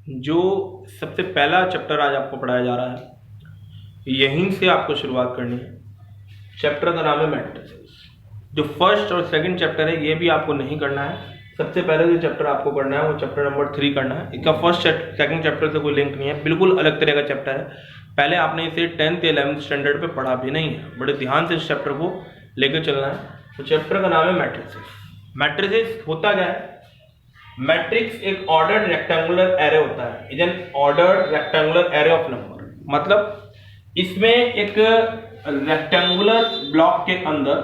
जो सबसे पहला चैप्टर आज आपको पढ़ाया जा रहा है, यहीं से आपको शुरुआत करनी है। चैप्टर का नाम है मैट्रिसेस। जो फर्स्ट और सेकंड चैप्टर है ये भी आपको नहीं करना है। सबसे पहले जो चैप्टर आपको करना है वो चैप्टर नंबर 3 करना है। इसका फर्स्ट सेकंड चैप्टर से कोई लिंक नहीं है, बिल्कुल अलग तरह का चैप्टर है। पहले आपने इसे 10th 11th स्टैंडर्ड पे पढ़ा भी नहीं है, बड़े ध्यान से इस चैप्टर को लेकर चलना है। तो चैप्टर का नाम है मैट्रिसेस। मैट्रिसेस होता क्या है? मैट्रिक्स एक ऑर्डर्ड रेक्टेंगुलर एरे होता है। Is an ordered rectangular array of number. मतलब इसमें एक रेक्टेंगुलर ब्लॉक के अंदर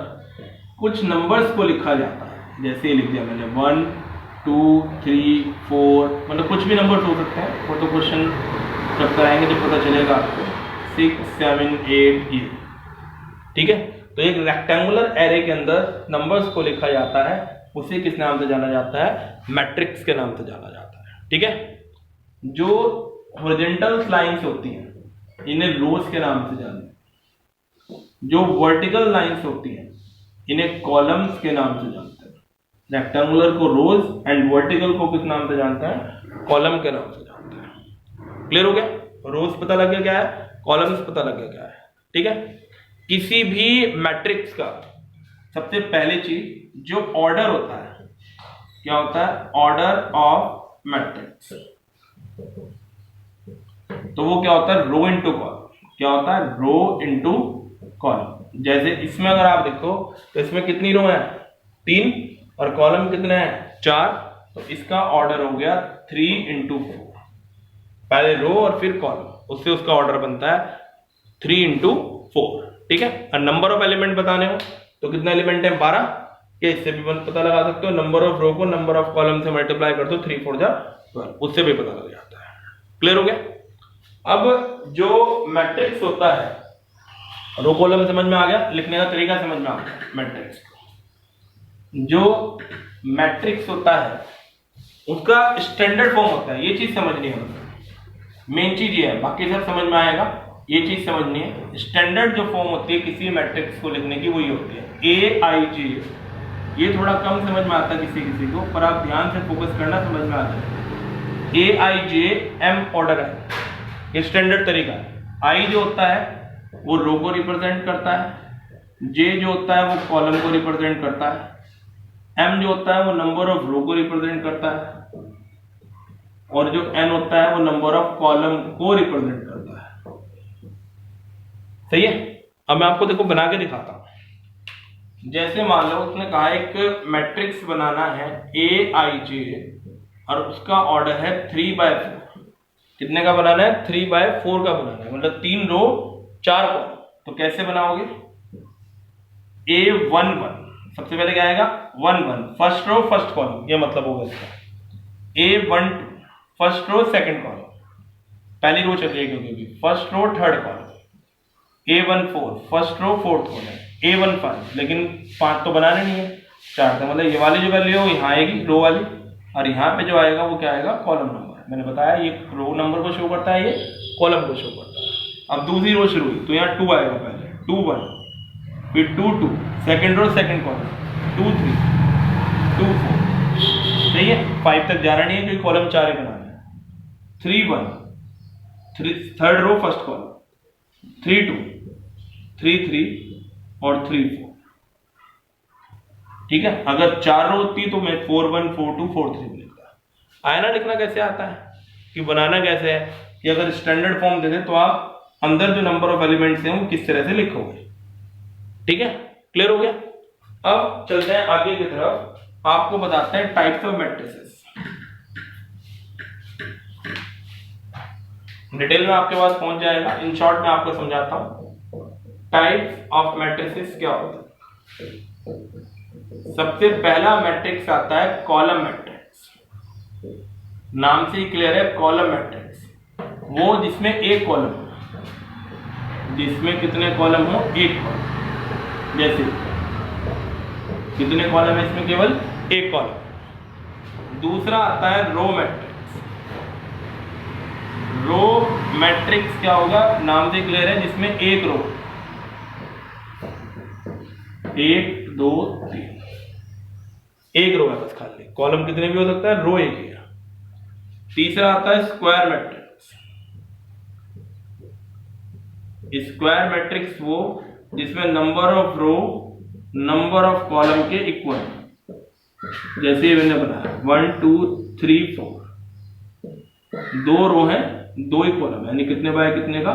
कुछ नंबर्स को लिखा जाता है। जैसे लिख दिया मैंने 1 2 3 4, मतलब कुछ भी नंबर्स हो सकते हैं। वो तो क्वेश्चन जब कराएंगे तो पता चलेगा आपको। 6 7 8 ये, ठीक है। तो एक रेक्टेंगुलर एरे के अंदर नंबर्स को लिखा जाता है, उसे किस नाम से जाना जाता है? मैट्रिक्स के नाम से जाना जाता है, ठीक है। जो हॉरिजॉन्टल लाइंस होती हैं इन्हें रोज के नाम से जानते हैं। जो वर्टिकल लाइंस होती हैं इन्हें कॉलम्स के नाम से जानते हैं। रेक्टेंगुलर को रोज एंड वर्टिकल को किस नाम से जानते हैं? कॉलम के नाम से जानते हैं। क्लियर हो गया? रोज पता लग गया क्या है, कॉलम्स पता लग गया क्या है, ठीक है। किसी भी मैट्रिक्स का सबसे पहले चीज जो ऑर्डर होता है क्या होता है? Order of matrix. तो वो क्या होता है? Rho into column. क्या होता है? Rho into column. जैसे इसमें अगर आप देखो तो इसमें कितनी रो है? 3, और कॉलम कितने हैं? 4। तो इसका ऑर्डर हो गया 3 इंटू 4। पहले रो और फिर कॉलम, उससे उसका ऑर्डर बनता है 3 इंटू 4, ठीक है। और नंबर ऑफ एलिमेंट बताने हो तो कितने एलिमेंट है? 12 के। इससे भी पता लगा सकते हो। नंबर ऑफ रो को नंबर ऑफ कॉलम से मल्टीप्लाई कर दो, 3 4 जा 12, उससे भी पता लग जाता है। क्लियर हो गया? अब जो मैट्रिक्स होता है, रो कॉलम समझ में आ गया, लिखने का तरीका समझ में आ गया। मैट्रिक्स जो मैट्रिक्स होता है उसका स्टैंडर्ड फॉर्म होता है। ये चीज समझनी है, मेन चीज ये है, बाकी सब समझ में आएगा। ये चीज समझनी है, स्टैंडर्ड जो फॉर्म होती है किसी मैट्रिक्स को लिखने की, वही होती है AIJ। ये थोड़ा कम समझ में आता है किसी किसी को, पर आप ध्यान से फोकस करना, समझ में आता है। AIJ M ऑर्डर है, ये स्टैंडर्ड तरीका है। I जो होता है वो रो को रिप्रेजेंट करता है, J जो होता है वो कॉलम को रिप्रेजेंट करता है, M जो होता है वो नंबर ऑफ रो को रिप्रेजेंट करता है, और जो N होता है वो नंबर ऑफ कॉलम को रिप्रेजेंट करता है। सही है? अब मैं आपको देखो बना के दिखाता हूं। जैसे मान लो उसने कहा एक मैट्रिक्स बनाना है AIJ और उसका ऑर्डर है 3/4। कितने का बनाना है? 3/4 का बनाना है, मतलब 3 रो 4 कॉलम। तो कैसे बनाओगे? A11 सबसे पहले क्या आएगा? 1 1 फर्स्ट रो फर्स्ट कॉलम, ये मतलब होगा इसका। A12 first row second column, पहली रो चल रही है क्योंकि first row third column. A14 first row fourth column. A15 लेकिन 5 तो बनाने नहीं है, 4 का मतलब ये वाली जो वैल्यू हो यहाँ आएगी रो वाली, और यहाँ पे जो आएगा वो क्या आएगा? Column number. मैंने बताया ये रो नंबर को शो करता है, ये कॉलम को शो करता है। अब दूसरी रो शुरू हुई तो यहाँ 2 आएगा, पहले 2 1, फिर 2 2, सेकंड रो सेकंड कॉलम, 2 3 2 4। सही है? 5 तक जाना नहीं है क्योंकि कॉलम 4 ही बनाना है। 3 1 3 थर्ड रो फर्स्ट कॉलम, 3 2 3 3 और 3 4, ठीक है। अगर 4 रो होती तो मैं 4 1 4 2 4 3 लिखता। आयना लिखना कैसे आता है कि बनाना कैसे है कि अगर स्टैंडर्ड फॉर्म दे दे तो आप अंदर जो नंबर ऑफ एलिमेंट्स हैं वो किस तरह से लिखोगे, ठीक है। क्लियर हो गया? अब चलते हैं आगे की तरफ, आपको बताते हैं टाइप्स ऑफ मैट्रिसेस। डिटेल में आपके पास पहुंच जाएगा। इन शॉर्ट में आपको समझाता हूं टाइप्स ऑफ मैट्रिसेस क्या होता है। सबसे पहला मैट्रिक्स आता है कॉलम मैट्रिक्स। नाम से ही क्लियर है, कॉलम मैट्रिक्स वो जिसमें एक कॉलम हो, जिसमें कितने कॉलम हो? एक कॉलम। जैसे कितने कॉलम है इसमें? केवल एक कॉलम। दूसरा आता है रो मैट्रिक्स। रो मैट्रिक्स क्या होगा? नाम से क्लियर है, जिसमें एक रो, 1 2 3, एक रो है बस खाली। कॉलम कितने भी हो सकता है, रो एक ही है। तीसरा आता है स्क्वायर मैट्रिक्स। स्क्वायर मैट्रिक्स वो जिसमें number of row number of column के इक्वल, जैसे ये मैंने बनाया 1 2 3 4, 2 रो है 2 ही कॉलम, यानी कितने बाय कितने का,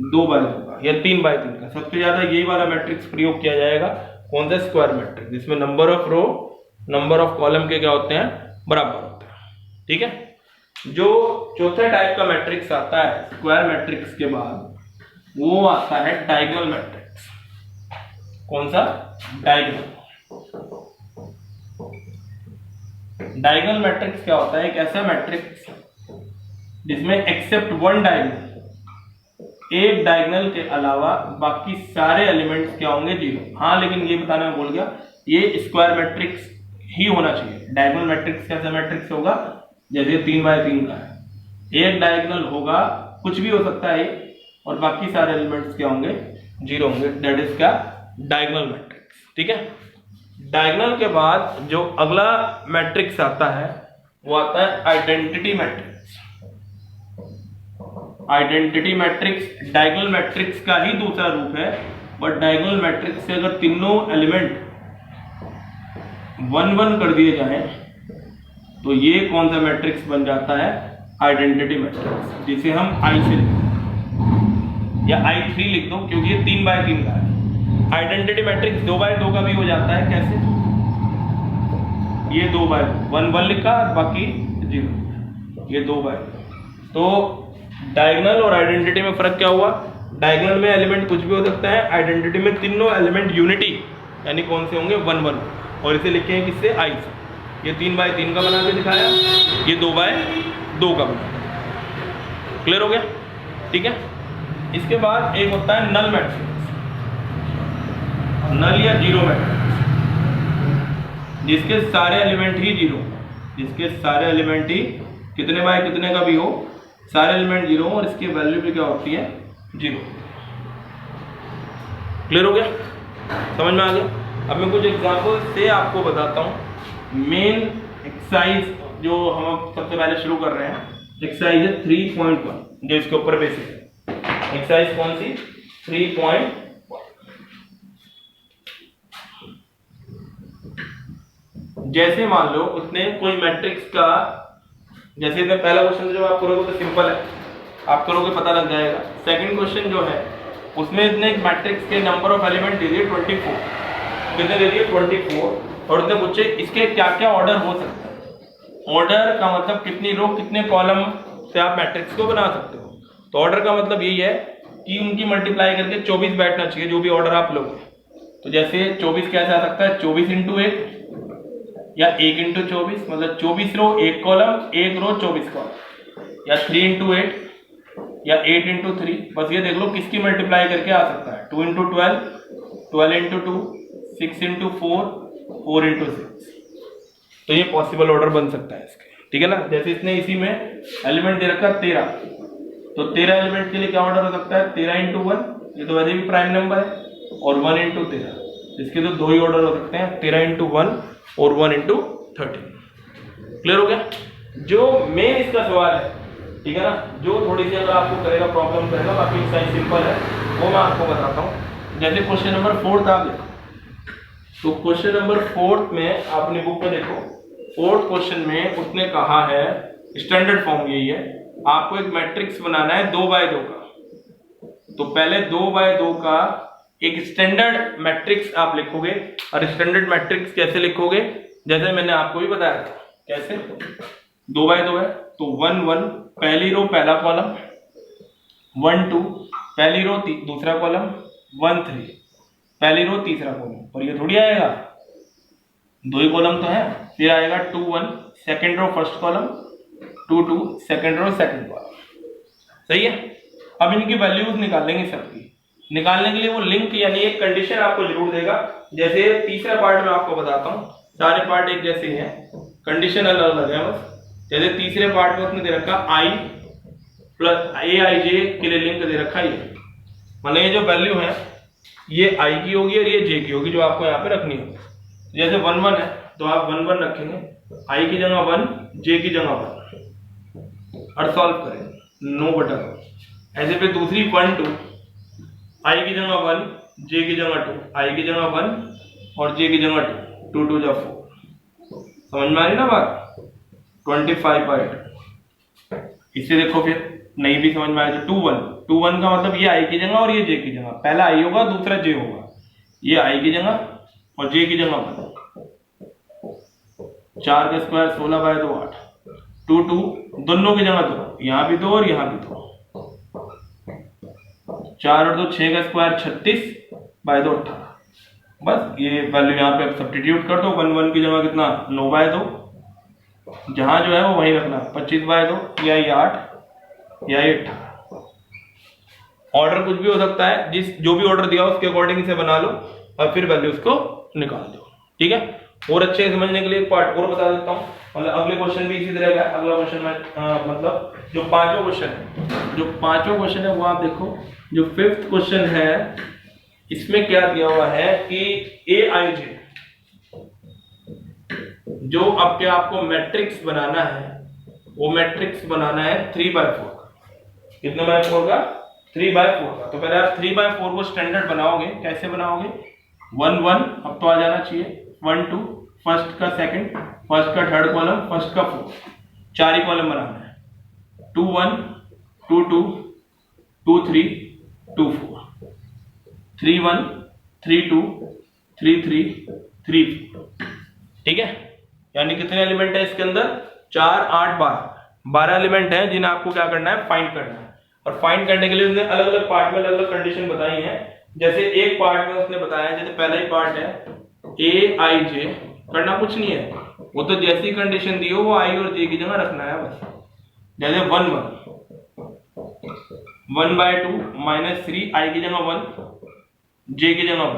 2 बाय 2 का या 3 बाय 3 का। सबसे ज्यादा यही वाला मैट्रिक्स प्रयोग किया जाएगा, कौन सा, स्क्वायर मैट्रिक्स, जिसमें number of row number of column के क्या होते हैं, बराबर होते हैं। ठीक है। जो चौथे टाइप का मैट्रिक्स आता है स्क्वायर मैट्रिक्स के बाद, वो आता है डायगोनल मैट्रिक्स। कौन सा, डायगोनल। डायगोनल मैट्रिक्स क्या होता है, एक ऐसा मैट्रिक्स जिसमें एक्सेप्ट वन डायगोनल, एक डायगोनल के अलावा बाकी सारे एलिमेंट्स क्या होंगे, 0। हाँ, लेकिन ये बताना मैं भूल गया, ये स्क्वायर मैट्रिक्स ही होना चाहिए। डायगोनल मैट्रिक्स कैसा मैट्रिक्स होगा, जैसे 3 बाय 3 का है, एक डायगोनल होगा, कुछ भी हो सकता है, और बाकी सारे एलिमेंट्स क्या होंगे, 0 होंगे। दैट इज क्या, डायगोनल मैट्रिक्स। ठीक है। डायगोनल के बाद जो अगला मैट्रिक्स आता है वो आता है identity matrix. Identity matrix diagonal matrix का ही दूसरा रूप है, बट डायगोनल मैट्रिक्स से अगर तीनों एलिमेंट 1 1 कर दिए जाएं तो ये कौन सा मैट्रिक्स बन जाता है, आइडेंटिटी मैट्रिक्स, जिसे हम आई से लिखते हैं या I3 लिख दो, क्योंकि ये 3 बाय 3 का है। आइडेंटिटी मैट्रिक्स 2 बाय 2 का भी हो जाता है। कैसे, ये 2 बाय 1 1 लिखा, बाकी 0, ये 2 बाय। तो डायगोनल और आइडेंटिटी में फर्क क्या हुआ, डायगोनल में एलिमेंट कुछ भी हो सकता है, आइडेंटिटी में तीनों एलिमेंट यूनिटी, यानी कौन से होंगे, 1 1, और इसे लिखे हैं किससे, I से। ये 3 बाय 3 का बना के दिखाया, ये 2 बाय 2 का बना। क्लियर हो गया। ठीक है। इसके बाद एक होता है नल मैट्रिक्स, नल या जीरो मैट्रिक्स, जिसके सारे एलिमेंट ही 0, जिसके सारे एलिमेंट ही कितने बाय कितने का भी हो, सारे एलिमेंट 0 और इसकी वैल्यू भी क्या होती है, 0। क्लियर हो गया, समझ में आ गया। अब मैं कुछ एग्जांपल से आपको बताता हूं। मेन एक्सरसाइज जो हम सबसे पहले शुरू कर रहे हैं, एक्सरसाइज है 3.1, जो इसके ऊपर बेसिक है। एक्सरसाइज कौन सी, 3.1। जैसे मान लो उसने कोई मैट्रिक्स का, जैसे इसमें पहला क्वेश्चन जो आप करोगे तो सिंपल है, आप करोगे पता लग जाएगा। सेकंड क्वेश्चन जो है उसमें इसने एक मैट्रिक्स के नंबर ऑफ एलिमेंट दे दिए 24, कितने दे दिए 24, और उसने पूछे इसके क्या क्या ऑर्डर हो सकता है। ऑर्डर का मतलब कितनी रो कितने कॉलम से आप मैट्रिक्स को बना सकते हो। तो ऑर्डर का मतलब यही है कि उनकी मल्टीप्लाई करके 24 बैठना चाहिए, जो भी ऑर्डर आप लोगे। तो जैसे 24 कैसे आ सकता है, 24 इंटू 1 या 1 इंटू 24, मतलब 24 रो 1 कॉलम, 1 रो 24 कॉलम, या 3 इंटू 8 या 8 इंटू 3। बस ये देख लो किसकी मल्टीप्लाई करके आ सकता है, 2 इंटू 12, 12 इंटू 2, 6 इंटू 4, 4 इंटू 6। तो ये पॉसिबल ऑर्डर बन सकता है इसके। ठीक है ना। जैसे इसने इसी में एलिमेंट दे रखा 13, तो 13 एलिमेंट के लिए क्या ऑर्डर हो सकता है, 13 इंटू 1, ये तो वैसे भी प्राइम नंबर है, और 1 इंटू 13, इसके तो 2 ही ऑर्डर हो सकते हैं, 13 इंटू 1 और 1 इंटू 13। क्लियर हो गया। जो मेन इसका सवाल है, ठीक है ना, जो थोड़ी सी अगर आपको करेगा प्रॉब्लम करेगा, बाकी साइज सिंपल है, वो मैं आपको बताता हूँ। जैसे क्वेश्चन नंबर 4 आप देखो, तो क्वेश्चन नंबर 4 में आपने बुक में देखो, 4th क्वेश्चन में उसने कहा है, स्टैंडर्ड फॉर्म यही है, आपको एक मैट्रिक्स बनाना है 2 बाय 2 का। तो पहले 2 बाय 2 का एक स्टैंडर्ड मैट्रिक्स आप लिखोगे, और स्टैंडर्ड मैट्रिक्स कैसे लिखोगे, जैसे मैंने आपको भी बताया था। कैसे, 2 बाय 2 है तो 1 1 पहली रो पहला कॉलम, 1 2 पहली रो दूसरा कॉलम, 1 3 पहली रो तीसरा कॉलम। और ये थोड़ी आएगा, 2 ही कॉलम तो है, फिर आएगा 2 1 second row first column, 2 2 second row second column. सही है। अब इनकी वैल्यूज निकाल लेंगे सबकी। निकालने के लिए वो लिंक यानी एक कंडीशन आपको जरूर देगा। जैसे तीसरा पार्ट में आपको बताता हूँ, सारे पार्ट एक जैसे ही हैं, कंडीशन अलग अलग है बस। जैसे तीसरे पार्ट में उसने दे रखा i प्लस aij के लिए लिंक दे रखा है, मतलब ये जो वैल्यू है ये i की होगी और ये j की होगी, जो आपको यहाँ पे रखनी होगी। जैसे 1 1 है तो आप 1 1 रखेंगे, i की जगह 1, j की जगह 1। और सॉल्व करें, नो बटा रो। ऐसे फिर दूसरी 1 2, आई की जगह 1, जे की जगह 2, आई की जगह 1 और जे की जगह 2, 2 2 जा 4। समझ में आ रही ना बात? 25/8। इससे देखो फिर नहीं भी समझ में आए तो 2 1, 2 1 का मतलब ये आई की जगह और ये जे की जगह, पहला आई होगा दूसरा जे होगा, ये आई की जगह और जे की जगह 1। 4 का स्क्वायर 16/2 8, 2 2 दोनों की जगह 2, यहाँ भी 2 और यहाँ भी 2, 4 और 2 6 का स्क्वायर 36/2 18। बस ये वैल्यू यहाँ पे सब्स्टिट्यूट कर दो, 1 1 की जगह कितना 9/2, जहां जो है वो वहीं रखना, 25/2 या ये 8 या ये 18। ऑर्डर कुछ भी हो सकता है, जिस जो भी ऑर्डर दिया उसके अकॉर्डिंग इसे बना लो और फिर वैल्यू उसको निकाल दो। ठीक है, और अच्छे से समझने के लिए एक पार्ट और बता देता हूँ, मतलब अगले क्वेश्चन भी इसी तरह का। अगला क्वेश्चन में मतलब जो पांचवा क्वेश्चन है वो आप देखो, जो 5th क्वेश्चन है इसमें क्या दिया हुआ है कि ए आई जे, जो अब क्या आपको मैट्रिक्स बनाना है, वो मैट्रिक्स बनाना है 3/4 का। कितने बाय 4 का? 3/4 का। तो पहले आप 3/4 को स्टैंडर्ड बनाओगे, कैसे बनाओगे? 1 1 अब तो आ जाना चाहिए, 1 2 फर्स्ट का सेकंड, फर्स्ट का थर्ड कॉलम, फर्स्ट का फोर्थ, 4 ही कॉलम बनाना है। 2 1 2 2 2 3 2 4, 3 1 3 2 3 3 3 4। ठीक है, यानी कितने एलिमेंट है इसके अंदर? 4 8 12 एलिमेंट हैं जिन्हें आपको क्या करना है? फाइंड करना है। और फाइंड करने के लिए उसने अलग अलग पार्ट में अलग अलग कंडीशन बताई हैं। जैसे एक पार्ट में उसने बताया, जैसे पहला ही पार्ट है ए आई जे, करना कुछ नहीं है, वो तो जैसी कंडीशन दी हो वो आई और जे की जगह रखना है बस। जैसे 1 1 1/2 -3, आई की जगह 1, जे की जगह 1,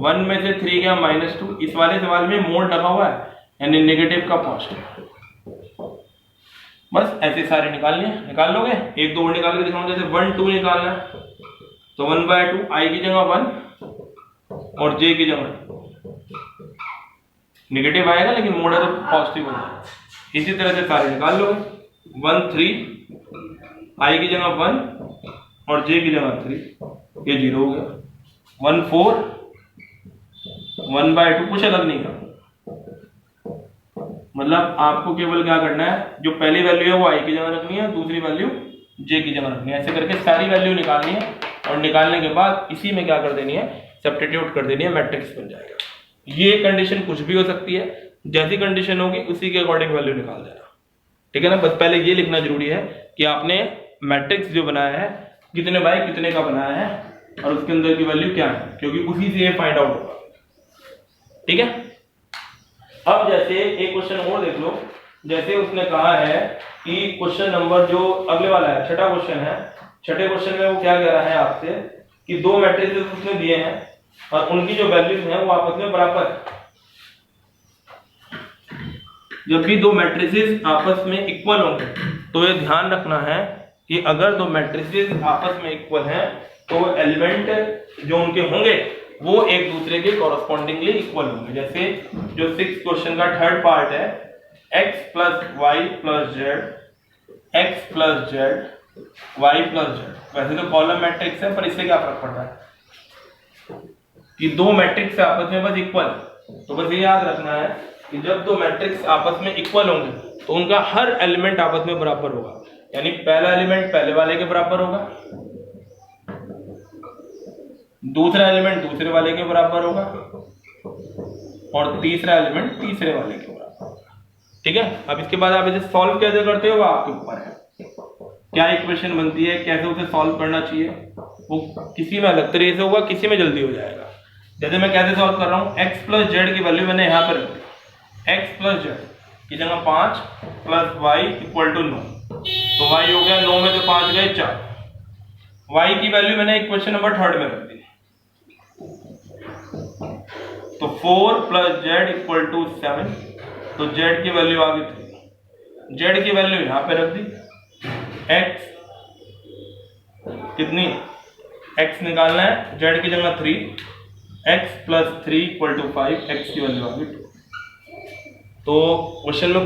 1 में से 3 गया -2। इस वाले सवाल में मोड लगा हुआ है, यानी नेगेटिव का पॉजिटिव। बस ऐसे सारे निकाल लोगे। एक दो और निकाल के दिखाऊंगा। जैसे 1 2 निकालना है तो 1/2, आई की जगह 1 और जे की जगह 2। नेगेटिव आएगा लेकिन मोड है तो पॉजिटिव हो जाएगा। इसी तरह से सारे निकाल लोगे। 1 3, आई की जगह 1 और जे की जगह 3, ये 0 हो गया। 1 4, 1/2 कुछ अलग नहीं करना, मतलब आपको केवल क्या करना है, जो पहली वैल्यू है वो आई की जगह रखनी है, दूसरी वैल्यू जे की जगह रखनी है। ऐसे करके सारी वैल्यू निकालनी है और निकालने के बाद इसी में क्या कर देनी है? सब्स्टिट्यूट कर देनी है, मैट्रिक्स बन जाएगा। ये कंडीशन कुछ भी हो सकती है, जैसी कंडीशन होगी उसी के अकॉर्डिंग वैल्यू निकाल देना। ठीक है ना, बस पहले ये लिखना जरूरी है कि आपने मैट्रिक्स जो बनाया है कितने बाय कितने का बनाया है और उसके अंदर की वैल्यू क्या है, क्योंकि उसी से ये फाइंड आउट होगा। ठीक है, अब जैसे एक क्वेश्चन और देख लो। जैसे उसने कहा है कि क्वेश्चन नंबर जो अगले वाला है, छठा क्वेश्चन है, छठे क्वेश्चन में वो क्या कह रहा है आपसे कि दो मैट्रिसेस उसने दिए हैं और उनकी जो वैल्यूज हैं वो आपस में बराबर है। जब भी दो मैट्रिसेस आपस में इक्वल होंगे तो ये ध्यान रखना है कि अगर दो मैट्रिसेस आपस में इक्वल हैं तो एलिमेंट जो उनके होंगे वो एक दूसरे के कॉरस्पॉन्डिंगली इक्वल होंगे। जैसे जो 6th क्वेश्चन का थर्ड पार्ट है, x + y + z, x + z, y + z। वैसे तो कॉलम मैट्रिक्स है, पर इससे क्या फर्क पड़ता है कि दो मैट्रिक्स आपस में बस इक्वल। तो बस ये याद रखना है कि जब दो मैट्रिक्स आपस में इक्वल होंगे तो उनका हर एलिमेंट आपस में बराबर होगा, यानी पहला एलिमेंट पहले वाले के बराबर होगा, दूसरा एलिमेंट दूसरे वाले के बराबर होगा और तीसरा एलिमेंट तीसरे वाले के बराबर होगा। ठीक है, अब इसके बाद आप इसे सॉल्व कैसे करते हो वो आपके ऊपर है। क्या इक्वेशन बनती है, कैसे उसे सॉल्व करना चाहिए, वो किसी में अलग तरीके से होगा, किसी में जल्दी हो जाएगा। जैसे मैं कैसे सॉल्व कर रहा हूं, x + z की वैल्यू मैंने यहां पर रख दी, x + z की जगह 5 + y = 9, तो y हो गया 9 में से 5 गए 4। y की वैल्यू मैंने इक्वेशन नंबर थर्ड में रख दी, तो 4 + z = 7, तो z की वैल्यू आ गई 3, z की वैल्यू यहां पे रख दी, x कितनी, x निकालना है, z की जगह 3, x + 3 = 5, x की वैल्यू आ गई 2। तो क्वेश्चन में